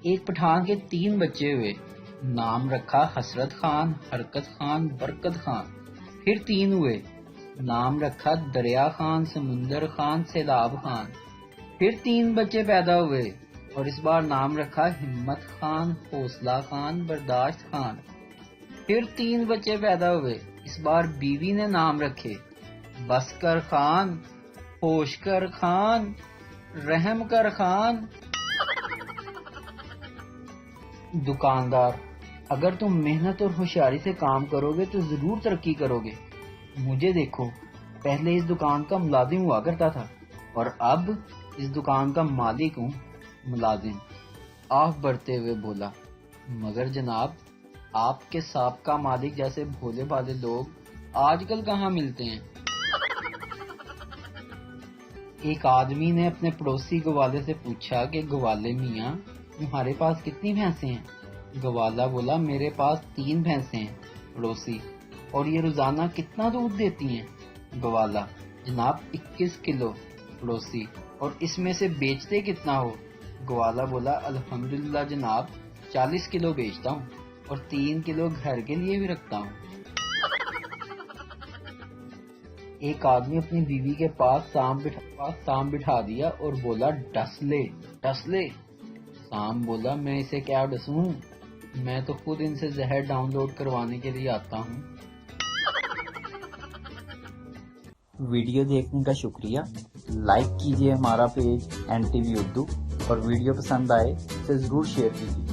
ایک پٹھان کے 3 بچے ہوئے، نام رکھا حسرت خان، حرکت خان، برکت خان۔ پھر 3 ہوئے، نام رکھا دریا خان، سمندر خان، سیلاب خان۔ پھر 3 بچے پیدا ہوئے اور اس بار نام رکھا ہمت خان، حوصلہ خان، برداشت خان۔ پھر 3 بچے پیدا ہوئے، اس بار بیوی نے نام رکھے بس کر خان، ہوش کر خان، رحم کر خان۔ دکاندار: اگر تم محنت اور ہوشیاری سے کام کرو گے تو ضرور ترقی کرو گے۔ مجھے دیکھو، پہلے اس دکان کا ملازم ہوا کرتا تھا اور اب اس دکان کا مالک ہوں۔ ملازم آنکھ بھرتے ہوئے بولا، مگر جناب، آپ کے سابقہ مالک جیسے بھولے بھالے لوگ آج کل کہاں ملتے ہیں؟ ایک آدمی نے اپنے پڑوسی گوالے سے پوچھا کہ گوالے میاں، تمہارے پاس کتنی بھینسیں ہیں؟ گوالا بولا، میرے پاس 3 بھینسیں ہیں۔ پڑوسی: اور یہ روزانہ کتنا دودھ دیتی ہیں؟ گوالا: جناب 21 کلو۔ پڑوسی: اور اس میں سے بیچتے کتنا ہو؟ گوالا بولا، الحمدللہ جناب 40 کلو بیچتا ہوں اور 3 کلو گھر کے لیے بھی رکھتا ہوں۔ ایک آدمی اپنی بیوی کے پاس سام بٹھا دیا اور بولا، ڈس لے ڈس لے۔ سام بولا، میں اسے کیا ڈسوں، میں تو خود ان سے زہر ڈاؤن لوڈ کروانے کے لیے آتا ہوں۔ ویڈیو دیکھنے کا شکریہ۔ لائک کیجیے ہمارا پیج NTV اردو اور ویڈیو پسند آئے اسے ضرور شیئر کیجیے۔